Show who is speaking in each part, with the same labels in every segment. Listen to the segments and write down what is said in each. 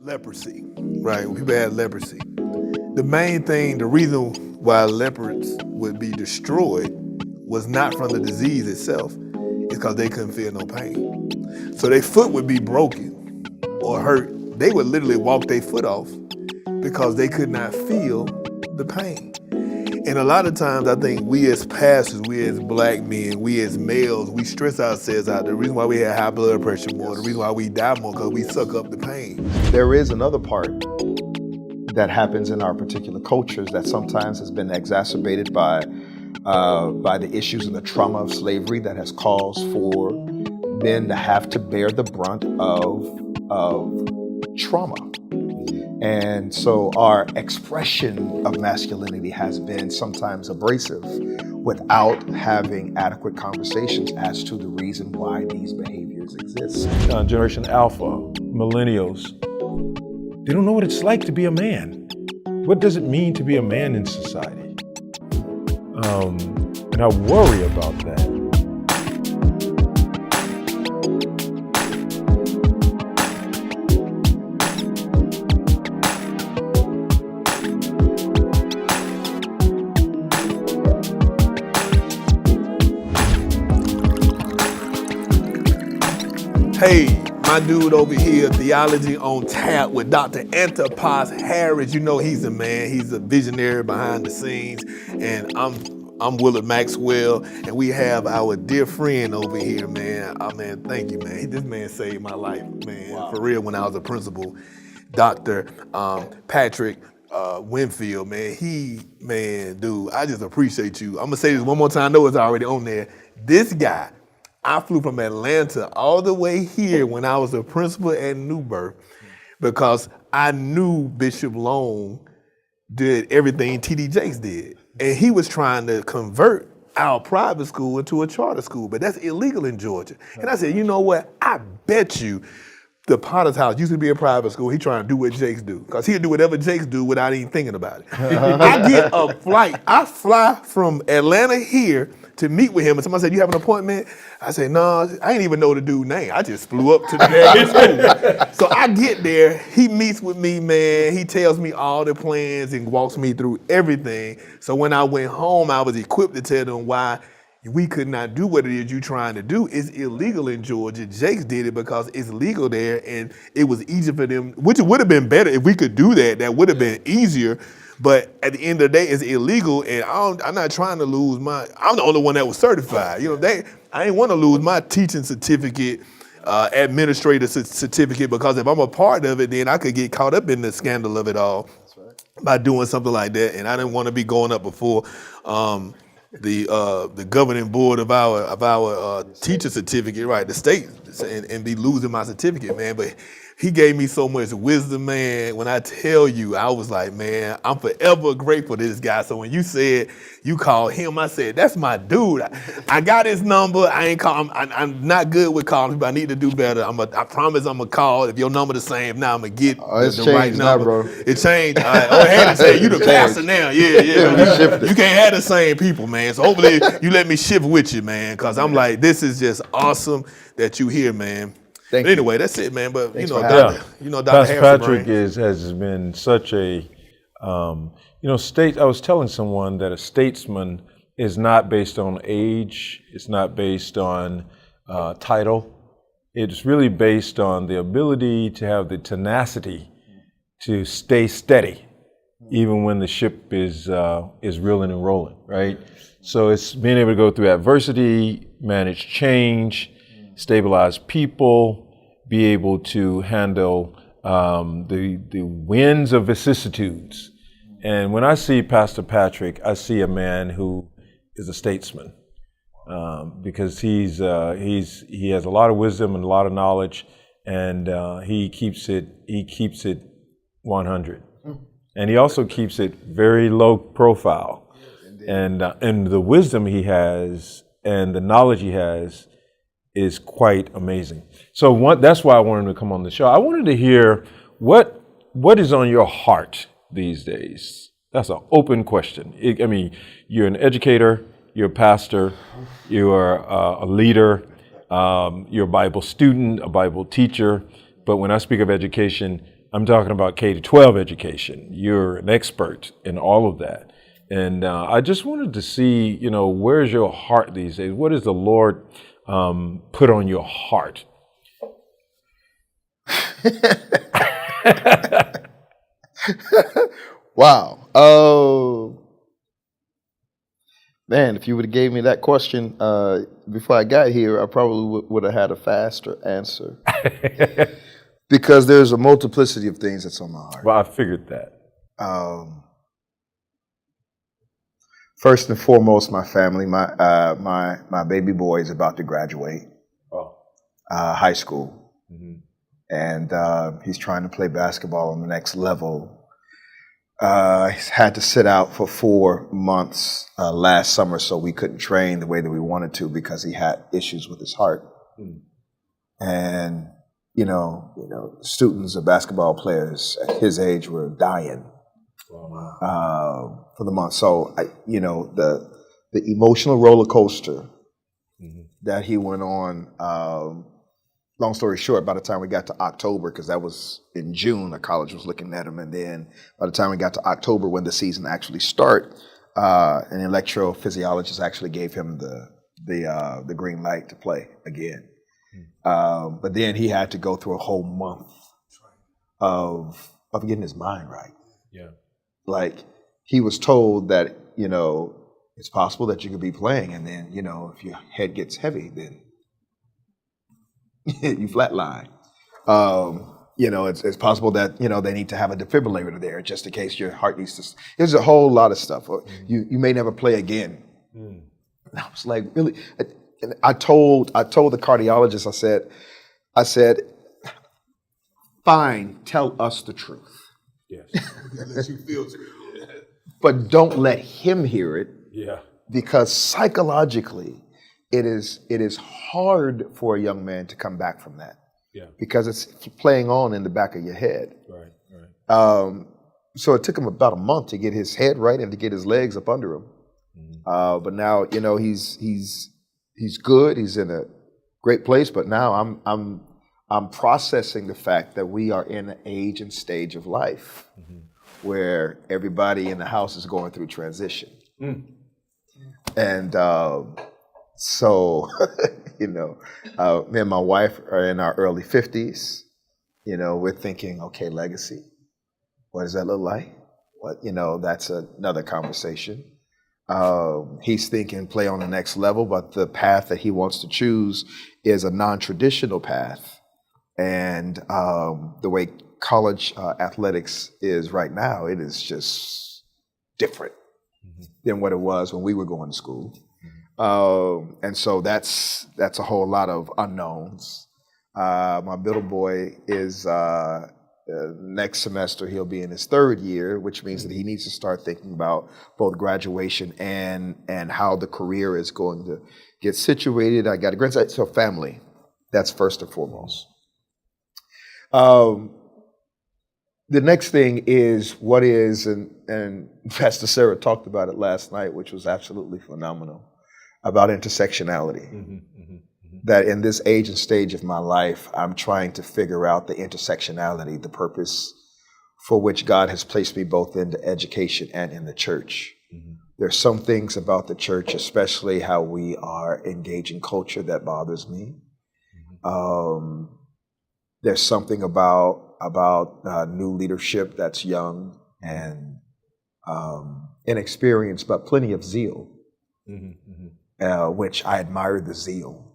Speaker 1: leprosy, right? When people had leprosy, the main thing, the reason why leopards would be destroyed was not from the disease itself, it's because they couldn't feel no pain. So their foot would be broken or hurt. They would literally walk their foot off because they could not feel the pain. And a lot of times I think we as pastors, we as black men, we as males, we stress ourselves out. The reason why we have high blood pressure more, the reason why we die more, because we suck up the pain.
Speaker 2: There is another part that happens in our particular cultures that sometimes has been exacerbated by the issues and the trauma of slavery that has caused for men to have to bear the brunt of trauma. And so our expression of masculinity has been sometimes abrasive without having adequate conversations as to the reason why these behaviors exist.
Speaker 3: Generation Alpha, millennials, they don't know what it's like to be a man. What does it mean to be a man in society? And I worry about that.
Speaker 1: Hey, my dude over here, Theology on Tap with Dr. Antipas Harris. You know he's the man. He's a visionary behind the scenes. And I'm Willard Maxwell, and we have our dear friend over here, man. Oh, man, thank you, man. This man saved my life, man. Wow. For real, when I was a principal. Dr. Patrick Winfield, man. Dude, I just appreciate you. I'm going to say this one more time. I know it's already on there. This guy, I flew from Atlanta all the way here when I was a principal at New Birth because I knew Bishop Long did everything T.D. Jakes did. And he was trying to convert our private school into a charter school, but that's illegal in Georgia. And I said, you know what? I bet you the Potter's House used to be a private school. He trying to do what Jakes do, because he'll do whatever Jakes do without even thinking about it. I get a flight. I fly from Atlanta here to meet with him, and somebody said, you have an appointment? I said, no, I didn't even know the dude's name. I just flew up to the damn school. So I get there, he meets with me, man. He tells me all the plans and walks me through everything. So when I went home, I was equipped to tell them why we could not do what it is you're trying to do. It's illegal in Georgia. Jakes did it because it's legal there, and it was easy for them, which would have been better if we could do that. That would have been easier. But at the end of the day, it's illegal, and I'm not trying to lose I'm the only one that was certified. You know, I ain't want to lose my teaching certificate, administrator certificate, because if I'm a part of it, then I could get caught up in the scandal of it all. That's right. By doing something like that. And I didn't want to be going up before the governing board of our teacher certificate, right, the state, and be losing my certificate, man. But he gave me so much wisdom, man. When I tell you, I was like, man, I'm forever grateful to this guy. So when you said you called him, I said, that's my dude. I got his number. I ain't call him. I'm not good with calling people. I need to do better. I promise I'm going to call. If your number the same, now I'm going to get the right number.
Speaker 2: Now, bro.
Speaker 1: It changed. I had to say, you the pastor now. Yeah. You can't have the same people, man. So hopefully you let me shift with you, man, because I'm like, this is just awesome that you here, man. But anyway, that's it, man. But Dr.
Speaker 3: Pastor Patrick has been such a, I was telling someone that a statesman is not based on age. It's not based on title. It's really based on the ability to have the tenacity to stay steady, even when the ship is reeling and rolling, right? So it's being able to go through adversity, manage change, stabilize people, be able to handle the winds of vicissitudes. And when I see Pastor Patrick, I see a man who is a statesman, because he has a lot of wisdom and a lot of knowledge, and he keeps it 100, and he also keeps it very low profile, and the wisdom he has and the knowledge he has is quite amazing. So that's why I wanted him to come on the show. I wanted to hear what is on your heart these days. That's an open question. You're an educator, you're a pastor, you're a leader, you're a Bible student, a Bible teacher. But when I speak of education, I'm talking about K to 12 education. You're an expert in all of that. And I just wanted to see, where's your heart these days? What does the Lord put on your heart?
Speaker 2: Wow. Oh, man, if you would have gave me that question before I got here, I probably would have had a faster answer. Because there's a multiplicity of things that's on my heart.
Speaker 3: Well, I figured that.
Speaker 2: First and foremost, my family. My baby boy is about to graduate high school. Mm-hmm. And he's trying to play basketball on the next level. He's had to sit out for 4 months last summer, so we couldn't train the way that we wanted to because he had issues with his heart. Mm. And students or basketball players at his age were dying for the month. So, the emotional roller coaster that he went on. Long story short, by the time we got to October, because that was in June, the college was looking at him, and then by the time we got to October, when the season actually started, an electrophysiologist actually gave him the green light to play again. But then he had to go through a whole month of getting his mind right.
Speaker 3: Yeah,
Speaker 2: like he was told that it's possible that you could be playing, and then if your head gets heavy, then you flatline. It's possible that they need to have a defibrillator there just in case your heart needs to. There's a whole lot of stuff. You may never play again. And I was like, really. And I told the cardiologist, I said, fine, tell us the truth.
Speaker 3: Yes.
Speaker 1: Let you feel it.
Speaker 2: But don't let him hear it.
Speaker 3: Yeah.
Speaker 2: Because psychologically, it is hard for a young man to come back from that.
Speaker 3: Yeah.
Speaker 2: Because it's playing on in the back of your head.
Speaker 3: Right.
Speaker 2: So it took him about a month to get his head right and to get his legs up under him. Mm-hmm. But now, he's good. He's in a great place. But now I'm processing the fact that we are in an age and stage of life where everybody in the house is going through transition. And so, me and my wife are in our early 50s. We're thinking, okay, legacy. What does that look like? That's another conversation. He's thinking play on the next level, but the path that he wants to choose is a non-traditional path. And the way college athletics is right now, it is just different than what it was when we were going to school. And so that's a whole lot of unknowns. My middle boy is next semester he'll be in his third year, which means that he needs to start thinking about both graduation and how the career is going to get situated. I got a grandson, so family. That's first and foremost. The next thing is what is, and Pastor Sarah talked about it last night, which was absolutely phenomenal, about intersectionality. That in this age and stage of my life, I'm trying to figure out the intersectionality, the purpose for which God has placed me both in the education and in the church. There's some things about the church, especially how we are engaging culture, that bothers me. There's something about new leadership that's young and inexperienced, but plenty of zeal, which I admire the zeal.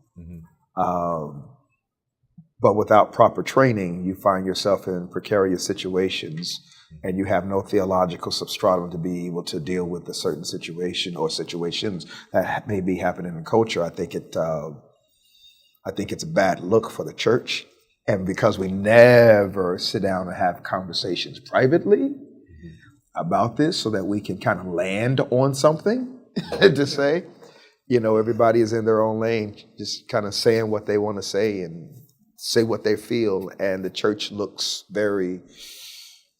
Speaker 2: But without proper training, you find yourself in precarious situations, and you have no theological substratum to be able to deal with a certain situation or situations that may be happening in culture. I think it's a bad look for the church. And because we never sit down and have conversations privately about this so that we can kind of land on something to say, everybody is in their own lane, just kind of saying what they want to say and say what they feel. And the church looks very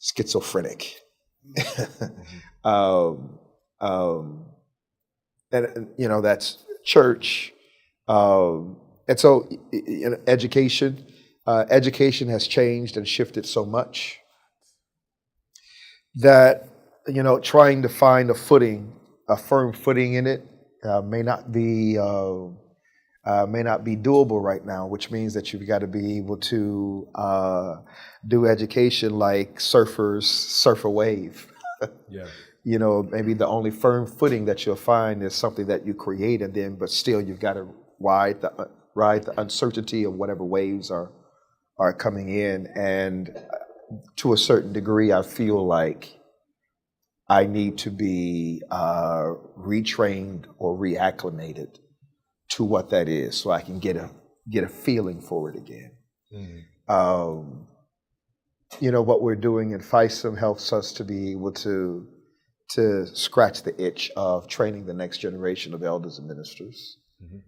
Speaker 2: schizophrenic. And that's church. And so education has changed and shifted so much that, trying to find a firm footing in it, may not be doable right now, which means that you've got to be able to do education like surfers surf a wave.
Speaker 3: Yeah.
Speaker 2: Maybe the only firm footing that you'll find is something that you create, and then, but still, you've got to ride the uncertainty of whatever waves are coming in. And to a certain degree, I feel like I need to be retrained or reacclimated to what that is, so I can get a feeling for it again. Mm-hmm. What we're doing in FISM helps us to be able to scratch the itch of training the next generation of elders and ministers. Mm-hmm.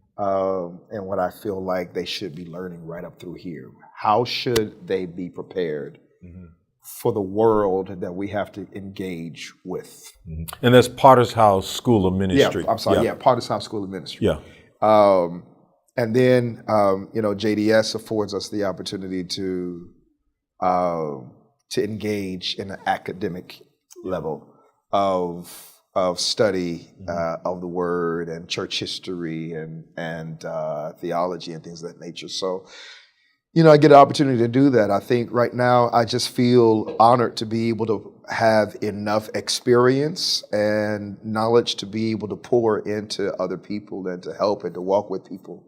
Speaker 2: And what I feel like they should be learning right up through here. How should they be prepared for the world that we have to engage with?
Speaker 3: Mm-hmm. And that's Potter's House School of Ministry.
Speaker 2: Yeah, I'm sorry. Yeah, Potter's House School of Ministry.
Speaker 3: Yeah.
Speaker 2: And then, JDS affords us the opportunity to engage in an academic level of study of the Word and church history and theology and things of that nature. So, I get an opportunity to do that. I think right now I just feel honored to be able to have enough experience and knowledge to be able to pour into other people and to help and to walk with people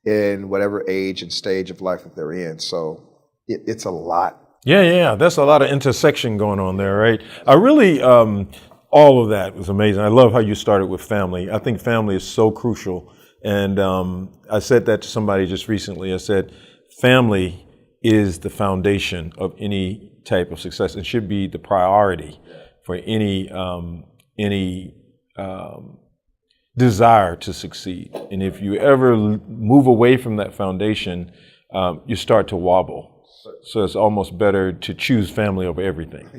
Speaker 2: in whatever age and stage of life that they're in. So it's a lot.
Speaker 3: Yeah. That's a lot of intersection going on there, right? I really, all of that was amazing. I love how you started with family. I think family is so crucial. And I said that to somebody just recently. I said, family is the foundation of any type of success. It should be the priority for any desire to succeed. And if you ever move away from that foundation, you start to wobble. So it's almost better to choose family over everything.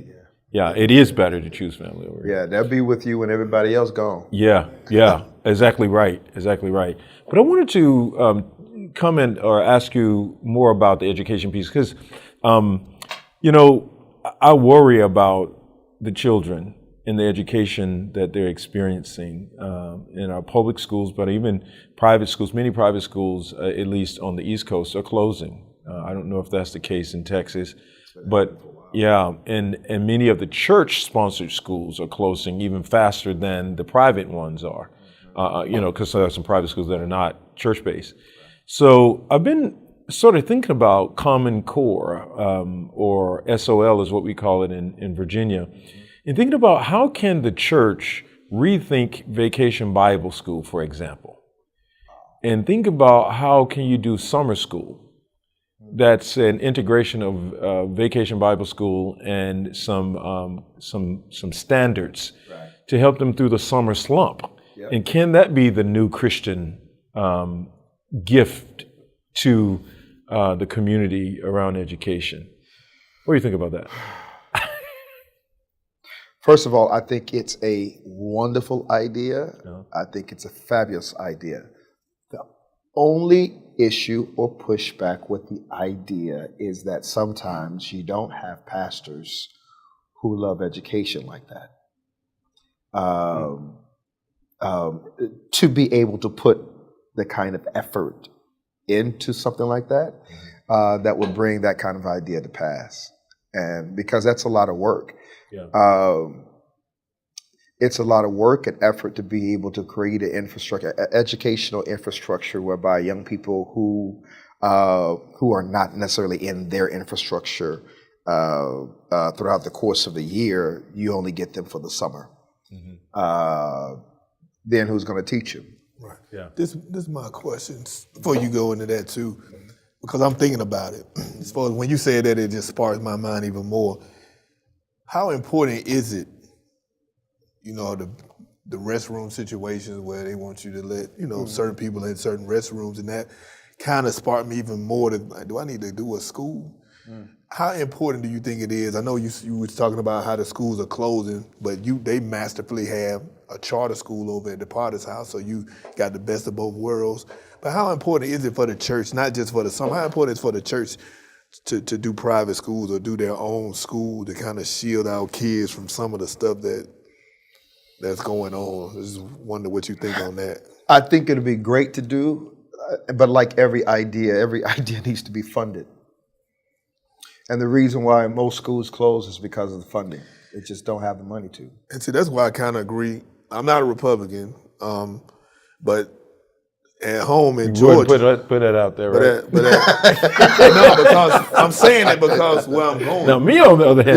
Speaker 3: Yeah, it is better to choose family over everything.
Speaker 2: Yeah, they'll be with you when everybody else gone.
Speaker 3: Yeah, exactly right. But I wanted to comment or ask you more about the education piece, because, I worry about the children and the education that they're experiencing in our public schools, but even private schools. Many private schools, at least on the East Coast, are closing. I don't know if that's the case in Texas, but yeah, and many of the church-sponsored schools are closing even faster than the private ones are, because there are some private schools that are not church-based. So I've been sort of thinking about Common Core, or SOL is what we call it in Virginia, and thinking about how can the church rethink Vacation Bible School, for example, and think about how can you do summer school. That's an integration of Vacation Bible School and some standards to help them through the summer slump. Yep. And can that be the new Christian gift to the community around education? What do you think about that?
Speaker 2: First of all, I think it's a wonderful idea. Yeah. I think it's a fabulous idea. The only issue or pushback with the idea is that sometimes you don't have pastors who love education like that. To be able to put the kind of effort into something like that, that would bring that kind of idea to pass. And because that's a lot of work. Yeah. It's a lot of work and effort to be able to create an infrastructure, an educational infrastructure, whereby young people who are not necessarily in their infrastructure throughout the course of the year, you only get them for the summer. Mm-hmm. Then who's going to teach them?
Speaker 1: Right. Yeah. This is my question before you go into that too, because I'm thinking about it. As far as when you say that, it just sparks my mind even more. How important is it? The restroom situations where they want you to let, certain people in certain restrooms, and that kind of sparked me even more to, do I need to do a school? How important do you think it is? I know you were talking about how the schools are closing, but they masterfully have a charter school over at the Potter's House, so you got the best of both worlds. But how important is it for the church, not just for the summer, how important is it for the church to do private schools or do their own school to kind of shield our kids from some of the stuff that's going on. I just wonder what you think on that.
Speaker 2: I think it'd be great to do, but like every idea needs to be funded. And the reason why most schools close is because of the funding. They just don't have the money to.
Speaker 1: And see, that's why I kind of agree. I'm not a Republican, but at home in Georgia,
Speaker 3: put that out there, right?
Speaker 1: No, because I'm saying it because where I'm going.
Speaker 3: Now, me on the other hand,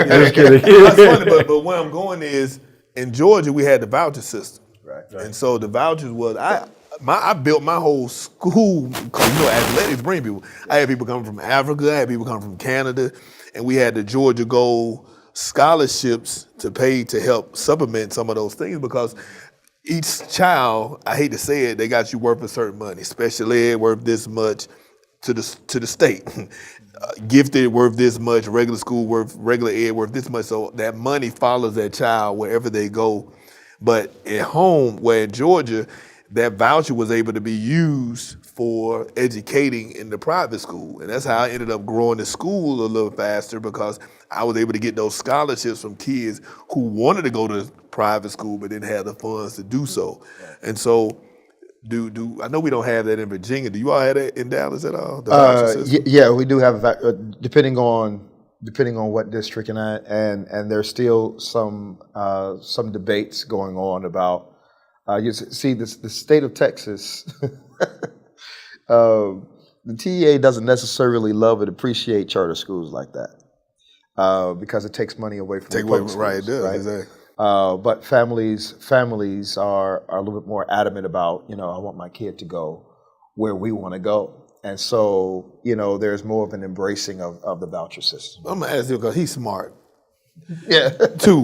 Speaker 1: Just kidding. That's funny, but where I'm going is in Georgia we had the voucher system,
Speaker 2: Right.
Speaker 1: and so the vouchers was I built my whole school because athletics bring people. I had people coming from Africa, I had people coming from Canada, and we had the Georgia Gold scholarships to pay to help supplement some of those things because each child, I hate to say it, they got you worth a certain money. Special ed worth this much to the state. Gifted worth this much, regular school regular ed worth this much. So that money follows that child wherever they go. But at home, where in Georgia, that voucher was able to be used for educating in the private school. And that's how I ended up growing the school a little faster because I was able to get those scholarships from kids who wanted to go to private school but didn't have the funds to do so. And so I know we don't have that in Virginia. Do you all have that in Dallas at all? The voucher system?
Speaker 2: Yeah, we do have depending on what district and there's still some debates going on about you see the state of Texas. The TEA doesn't necessarily love and appreciate charter schools like that because it takes money away from the public schools.
Speaker 1: Right, it does. Right? Exactly.
Speaker 2: But families are a little bit more adamant about, I want my kid to go where we want to go. And so, there's more of an embracing of the voucher system.
Speaker 1: I'm going to ask you because he's smart.
Speaker 2: Yeah.
Speaker 1: Two,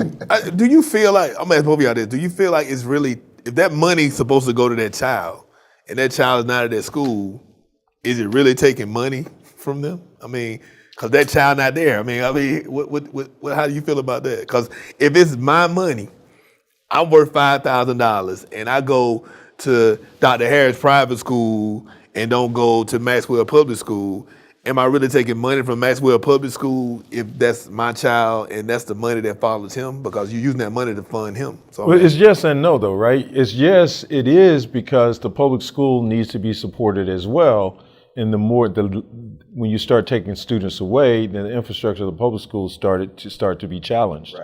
Speaker 1: do you feel like, I'm going to ask both of y'all this, do you feel like it's really, if that money's supposed to go to that child and that child is not at that school, is it really taking money from them? I mean, because that child not there. I mean, what? How do you feel about that? Because if it's my money, I'm worth $5,000, and I go to Dr. Harris private school and don't go to Maxwell Public School, am I really taking money from Maxwell Public School if that's my child and that's the money that follows him? Because you're using that money to fund him. So
Speaker 3: well, it's yes and no, though, right? It's yes, it is because the public school needs to be supported as well. And when you start taking students away, then the infrastructure of the public schools start to be challenged.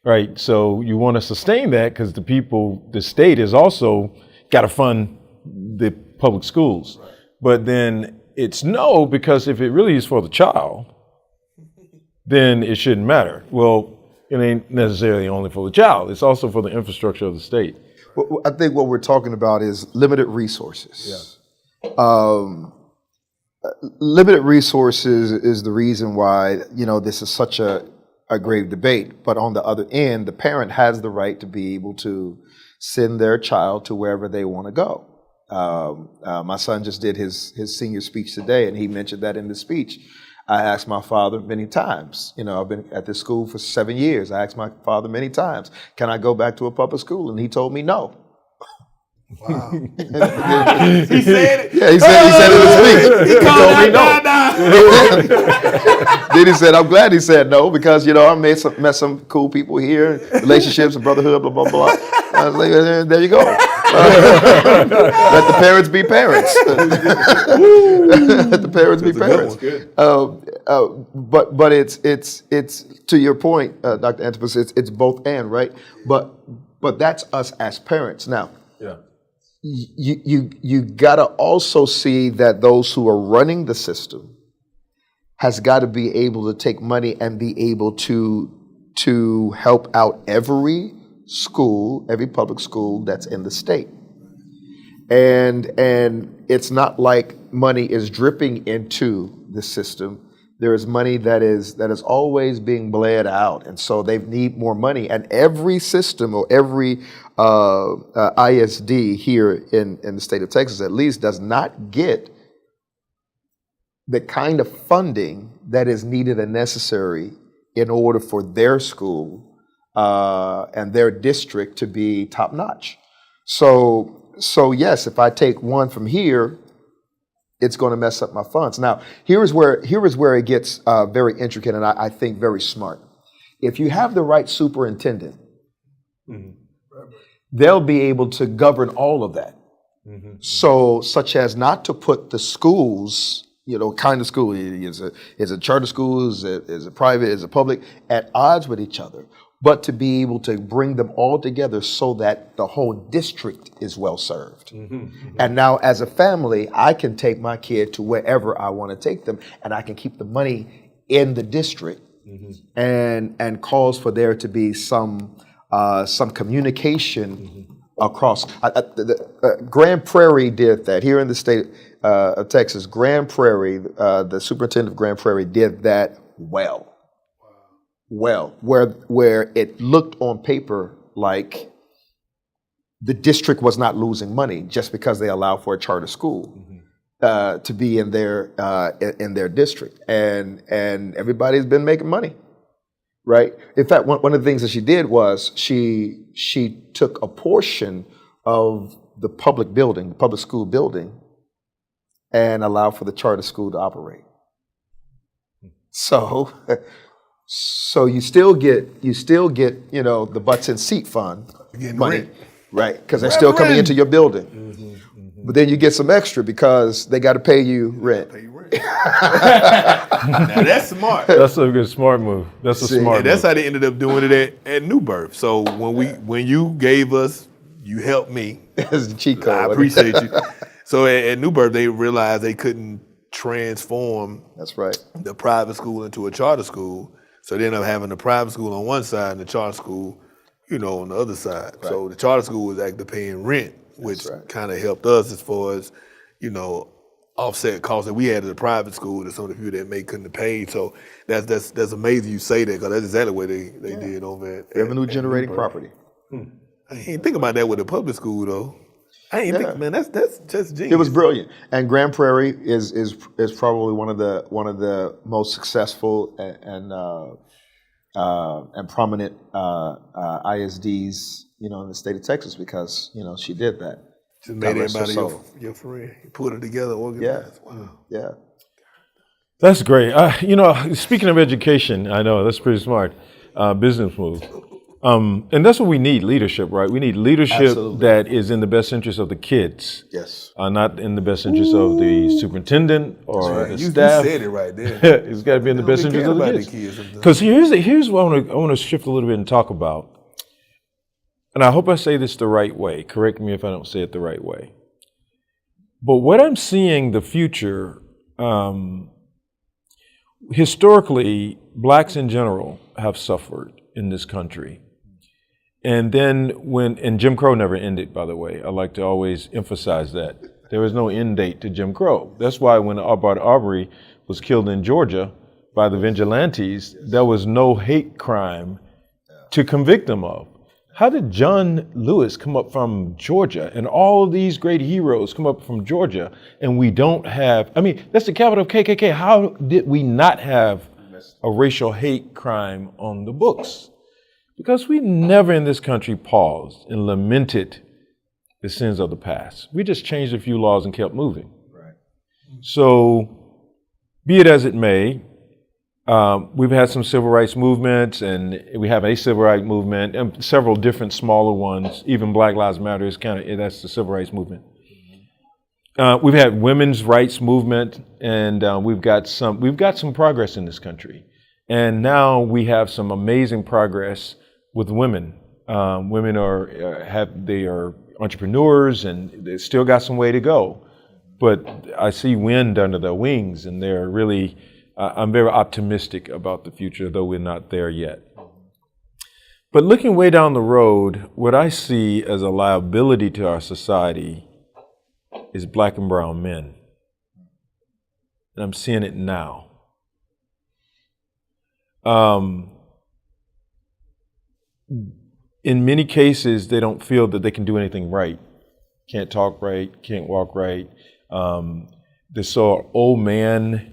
Speaker 3: Right. So you want to sustain that because the state has also got to fund the public schools. Right. But then it's no, because if it really is for the child, then it shouldn't matter. Well, it ain't necessarily only for the child. It's also for the infrastructure of the state.
Speaker 2: Well, I think what we're talking about is limited resources. Yeah. Limited resources is the reason why, this is such a grave debate. But on the other end, the parent has the right to be able to send their child to wherever they want to go. My son just did his senior speech today, and he mentioned that in the speech. I asked my father many times, I've been at this school for 7 years. I asked my father many times, can I go back to a public school? And he told me no.
Speaker 1: Wow.
Speaker 2: He said it? Yeah, he said it in his speech. He told me no. Then he said, I'm glad he said no because, I met some cool people here, relationships and brotherhood, blah, blah, blah. I was like, there you go. Let the parents be parents. Let the parents be parents. But it's to your point, Dr. Antipas, it's both and, right? But that's us as parents. Now,
Speaker 3: yeah.
Speaker 2: You gotta also see that those who are running the system has got to be able to take money and be able to help out every school, every public school that's in the state. And it's not like money is dripping into the system. There is money that is always being bled out, and so they need more money. And every system or every ISD here in the state of Texas, at least, does not get the kind of funding that is needed and necessary in order for their school and their district to be top notch. So yes, if I take one from here, it's going to mess up my funds. Now, here is where it gets very intricate, and I think very smart. If you have the right superintendent, they'll be able to govern all of that. So, such as not to put the schools, kind of school, is a charter school, is a private, is a public, at odds with each other, but to be able to bring them all together so that the whole district is well served. And now, as a family, I can take my kid to wherever I want to take them, and I can keep the money in the district, and cause for there to be some communication across. Grand Prairie did that here in the state of Texas. Grand Prairie, the superintendent of Grand Prairie did that well. Where it looked on paper like the district was not losing money just because they allow for a charter school to be in their district, and everybody's been making money, right? In fact, one of the things that she did was she took a portion of the public school building, and allowed for the charter school to operate. So you still get the butts and seat fund money,
Speaker 1: rent.
Speaker 2: right? Because they're still coming into your building. But then you get some extra because they got to pay you rent.
Speaker 1: Now that's smart.
Speaker 3: That's a good smart move. That's a smart
Speaker 1: And that's
Speaker 3: move.
Speaker 1: how they ended up doing it at New Birth. So when you gave us, you helped me.
Speaker 2: That's the cheat code.
Speaker 1: I appreciate you. So at New Birth, they realized they couldn't transform
Speaker 2: That's right.
Speaker 1: the private school into a charter school. So they ended up having the private school on one side and the charter school, on the other side. Right. So the charter school was actually paying rent, which kind of helped us as far as, offset costs that we had at the private school that some of the people that couldn't have paid. So that's amazing you say that, because that's exactly what they did over at
Speaker 2: revenue generating property.
Speaker 1: I ain't think about that with the public school though. I ain't think, man, that's just genius.
Speaker 2: It was brilliant. And Grand Prairie is probably one of the most successful and prominent ISDs, in the state of Texas, because she did that.
Speaker 1: Just made everybody your friend. You put it together, organized.
Speaker 2: Yeah.
Speaker 1: Wow.
Speaker 2: Yeah.
Speaker 3: That's great. Speaking of education, I know that's pretty smart business move. And that's what we need, leadership, right? We need leadership that is in the best interest of the kids.
Speaker 2: Yes.
Speaker 3: Not in the best interest of the superintendent or the staff.
Speaker 1: You said it right there.
Speaker 3: It's got to be in the best interest of the kids. Because here's what I want to shift a little bit and talk about. And I hope I say this the right way. Correct me if I don't say it the right way. But what I'm seeing the future, historically, blacks in general have suffered in this country. And then and Jim Crow never ended, by the way. I like to always emphasize that. There was no end date to Jim Crow. That's why when Ahmaud Arbery was killed in Georgia by the vigilantes, there was no hate crime to convict them of. How did John Lewis come up from Georgia and all these great heroes come up from Georgia, and we don't have, that's the capital of KKK. How did we not have a racial hate crime on the books? Because we never in this country paused and lamented the sins of the past. We just changed a few laws and kept moving.
Speaker 2: Right.
Speaker 3: So, be it as it may, we've had some civil rights movements, and we have a civil rights movement and several different smaller ones. Even Black Lives Matter is that's the civil rights movement. We've had women's rights movement, and we've got some progress in this country. And now we have some amazing progress with women. Women are entrepreneurs, and they still got some way to go. But I see wind under their wings, and they're really. I'm very optimistic about the future, though we're not there yet. But looking way down the road, what I see as a liability to our society is black and brown men. And I'm seeing it now. In many cases, they don't feel that they can do anything right. Can't talk right, can't walk right. They saw an old man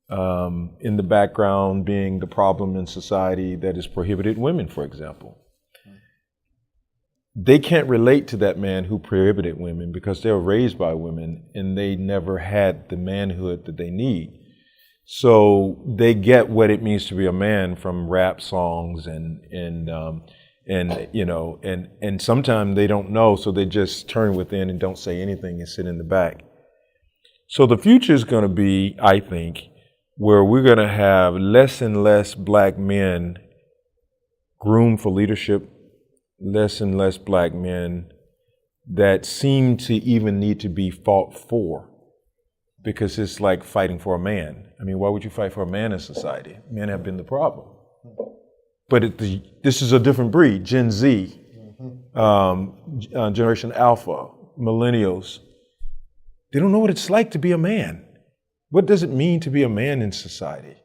Speaker 3: in the background being the problem in society that has prohibited women, for example. they can't relate to that man who prohibited women because they were raised by women and they never had the manhood that they need. So they get what it means to be a man from rap songs and you know, and sometimes they don't know, so they just turn within and don't say anything and sit in the back. So the future is going to be, I think, where we're going to have less and less black men groomed for leadership, less and less black men that seem to even need to be fought for, because it's like fighting for a man. I mean, why would you fight for a man in society? Men have been the problem. But this is a different breed, Gen Z, Generation Alpha, millennials. They don't know what it's like to be a man. What does it mean to be a man in society?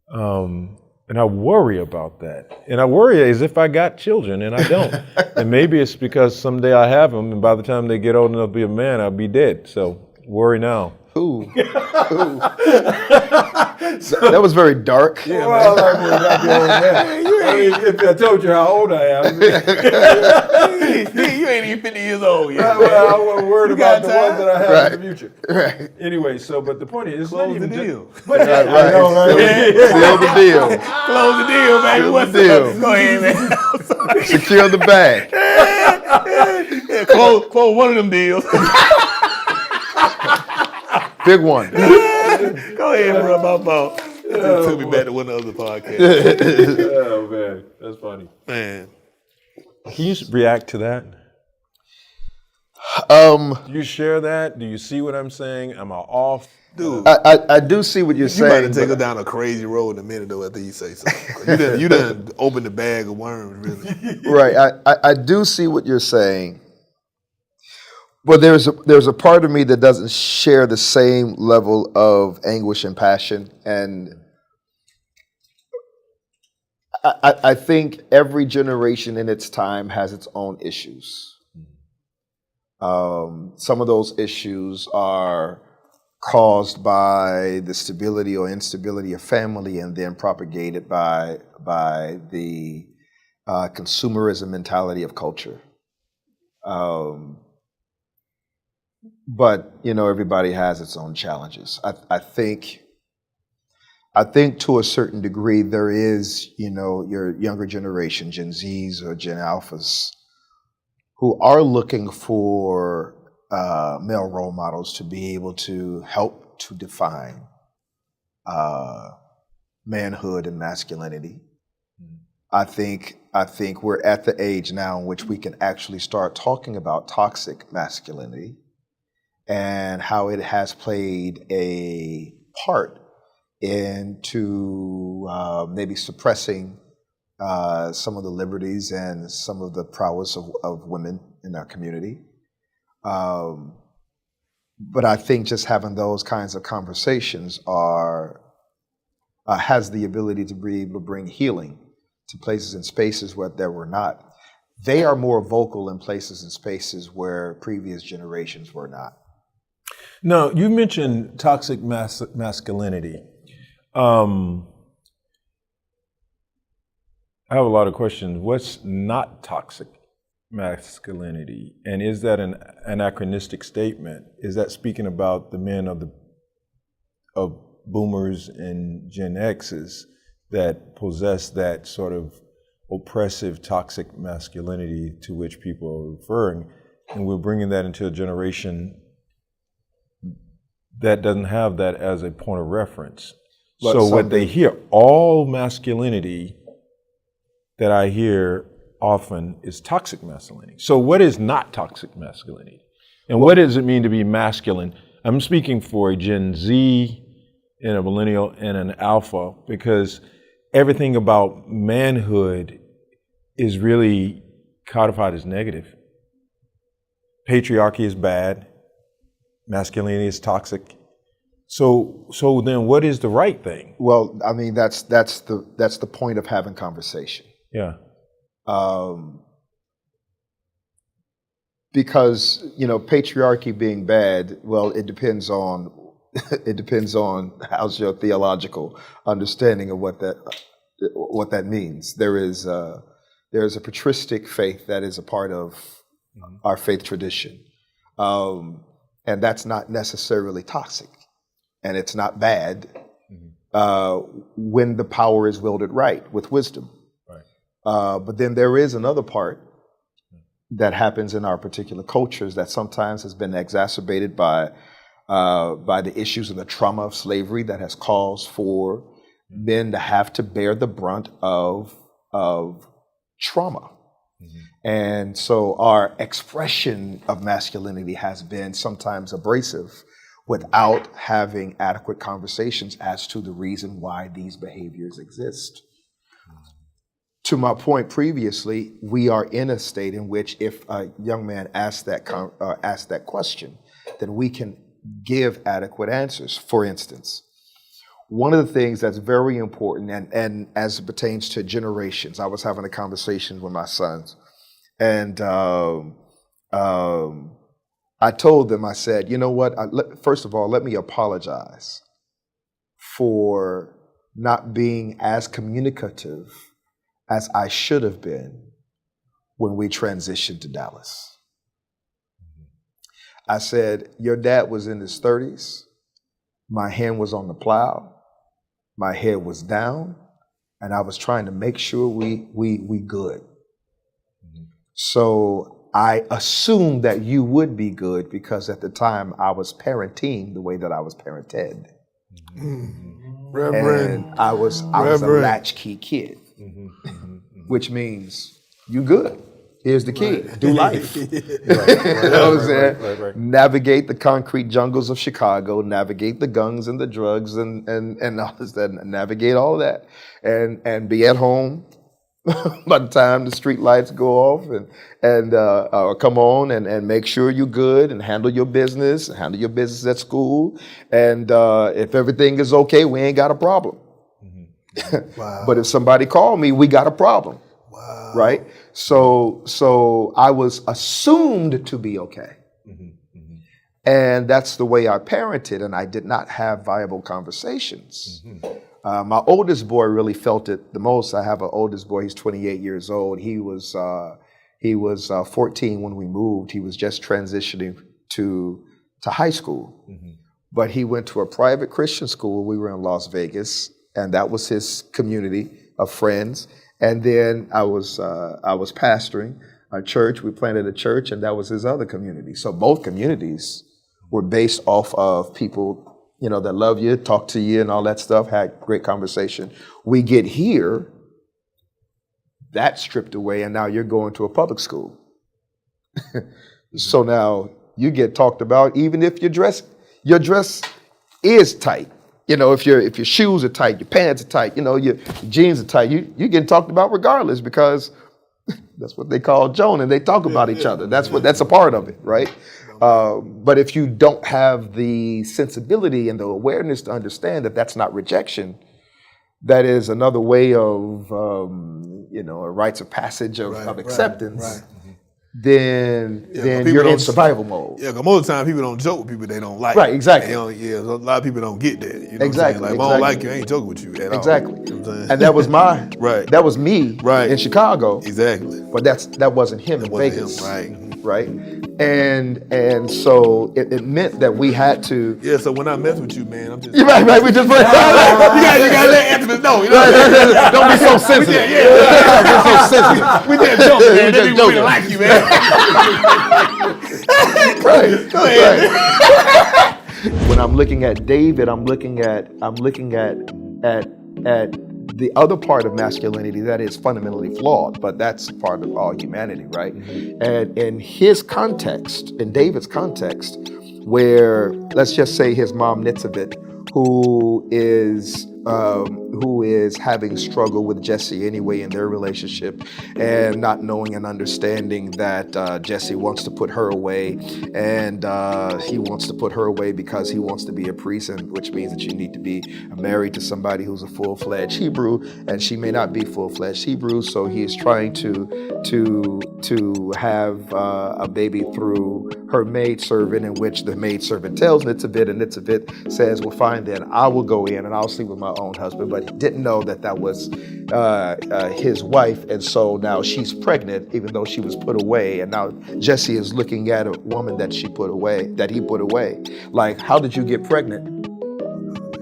Speaker 3: And I worry about that. And I worry as if I got children, and I don't. And maybe it's because someday I have them, and by the time they get old enough to be a man, I'll be dead. So worry now.
Speaker 2: Ooh. Ooh. That was very dark.
Speaker 3: Yeah, well, if I told you how old I am.
Speaker 1: You ain't even 50 years old yet.
Speaker 3: Well, I wasn't worried about the ones that I have in the future.
Speaker 2: Right.
Speaker 3: Anyway, but the point is,
Speaker 1: close the deal.
Speaker 2: Right. Seal the deal.
Speaker 1: Close the deal, baby.
Speaker 2: Seal
Speaker 1: What's
Speaker 2: the deal.
Speaker 1: up? Go ahead, man.
Speaker 2: Secure the bag.
Speaker 1: Yeah, close one of them deals.
Speaker 2: Big one.
Speaker 1: Go ahead, bro. My fault. It took me back to one of the other podcasts.
Speaker 3: Oh, man. That's funny.
Speaker 1: Man.
Speaker 3: Can you react to that? Do you share that? Do you see what I'm saying? Am I off?
Speaker 1: Dude.
Speaker 2: I do see what you're saying.
Speaker 1: You might take us down a crazy road in a minute, though, after you say something. You done opened the bag of worms, really.
Speaker 2: Right. I do see what you're saying. But there's a part of me that doesn't share the same level of anguish and passion. And I think every generation in its time has its own issues. Some of those issues are caused by the stability or instability of family and then propagated by the consumerism mentality of culture. But, you know, everybody has its own challenges. I think to a certain degree there is, you know, your younger generation, Gen Zs or Gen Alphas, who are looking for male role models to be able to help to define manhood and masculinity. I think we're at the age now in which we can actually start talking about toxic masculinity and how it has played a part into maybe suppressing some of the liberties and some of the prowess of women in our community. But I think just having those kinds of conversations has the ability to be able to bring healing to places and spaces where there were not. They are more vocal in places and spaces where previous generations were not.
Speaker 3: No, you mentioned toxic masculinity. I have a lot of questions. What's not toxic masculinity? And is that an anachronistic statement? Is that speaking about the men of boomers and Gen Xs that possess that sort of oppressive, toxic masculinity to which people are referring, and we're bringing that into a generation that doesn't have that as a point of reference? But so what they hear, all masculinity that I hear often is toxic masculinity. So what is not toxic masculinity? And what does it mean to be masculine? I'm speaking for a Gen Z and a millennial and an alpha, because everything about manhood is really codified as negative. Patriarchy is bad. Masculinity is toxic. So then what is the right thing?
Speaker 2: Well, I mean, that's the point of having conversation.
Speaker 3: Yeah.
Speaker 2: Because, you know, patriarchy being bad, well, it depends on how's your theological understanding of what that means. There there's a patristic faith that is a part of our faith tradition. And that's not necessarily toxic, and it's not bad when the power is wielded right, with wisdom. But then there is another part that happens in our particular cultures that sometimes has been exacerbated by the issues and the trauma of slavery that has caused for men to have to bear the brunt of trauma. And so our expression of masculinity has been sometimes abrasive without having adequate conversations as to the reason why these behaviors exist. To my point previously, we are in a state in which if a young man asks that question, then we can give adequate answers. For instance, one of the things that's very important, and as it pertains to generations, I was having a conversation with my sons, and I told them, I said, you know what, first of all, let me apologize for not being as communicative as I should have been when we transitioned to Dallas. I said, your dad was in his 30s. My hand was on the plow. My head was down. And I was trying to make sure we good. So I assumed that you would be good because at the time I was parenting the way that I was parented.
Speaker 1: Reverend.
Speaker 2: And I was a latchkey kid, which means you good. Here's the key. Do life. You know what I'm saying? Right. Navigate the concrete jungles of Chicago, navigate the guns and the drugs and all this, navigate all that. And be at home by the time the street lights go off and come on and make sure you're good and handle your business at school. And if everything is okay, we ain't got a problem. Wow. But if somebody called me, we got a problem. Wow. Right? So I was assumed to be okay. And that's the way I parented, and I did not have viable conversations. My oldest boy really felt it the most. I have an oldest boy, he's 28 years old. He was 14 when we moved. He was just transitioning to high school. But he went to a private Christian school. We were in Las Vegas, and that was his community of friends. And then I was pastoring a church. We planted a church, and that was his other community. So both communities were based off of people, you know, that love you, talk to you, and all that stuff. Had great conversation. We get here, that's stripped away, and now you're going to a public school. So now you get talked about, even if your dress is tight. You know, if your shoes are tight, your pants are tight, you know, your jeans are tight, you're getting talked about regardless because that's what they call Joan, and they talk about each other. That's a part of it, right? But if you don't have the sensibility and the awareness to understand that that's not rejection, that is another way of, a rites of passage of acceptance. Right. Then you're in survival mode.
Speaker 1: Yeah, because most of the time people don't joke with people they don't like.
Speaker 2: Right, exactly.
Speaker 1: A lot of people don't get that. You know
Speaker 2: exactly.
Speaker 1: What I'm saying? Like, if I don't like you, I ain't joking with you at
Speaker 2: exactly.
Speaker 1: all. You know what I'm saying?
Speaker 2: And that was that was me in Chicago.
Speaker 1: Exactly.
Speaker 2: But that wasn't him in Vegas. Right. And so it meant that we had to.
Speaker 1: Yeah. So when I mess with you, man, I'm just.
Speaker 2: You're right. We just. you gotta let Anthony know. You know? Don't be so sensitive. Don't be so sensitive.
Speaker 1: We just joking, man. They didn't really like you, man.
Speaker 2: Right. Go ahead. When I'm looking at David, I'm looking at the other part of masculinity that is fundamentally flawed, but that's part of all humanity, right? And in his context, in David's context, where let's just say his mom Nitzavit, who is having struggle with Jesse anyway in their relationship, and not knowing and understanding that Jesse wants to put her away, and he wants to put her away because he wants to be a priest, and which means that you need to be married to somebody who's a full-fledged Hebrew, and she may not be full-fledged Hebrew, so he is trying to have a baby through her maidservant, in which the maidservant tells Nitzavit, and Nitzavit says, well, fine then, I will go in and I'll sleep with my own husband, but but didn't know that that was his wife. And so now she's pregnant, even though she was put away. And now Jesse is looking at a woman that he put away. Like, how did you get pregnant?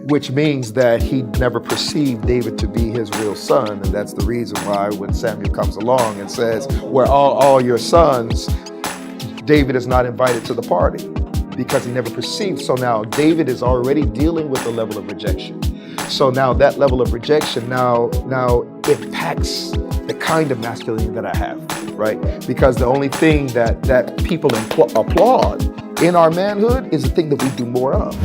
Speaker 2: Which means that he never perceived David to be his real son. And that's the reason why when Samuel comes along and says, where all your sons, David is not invited to the party because he never perceived. So now David is already dealing with a level of rejection. So now that level of rejection now impacts the kind of masculinity that I have, right? Because the only thing that people applaud in our manhood is the thing that we do more of.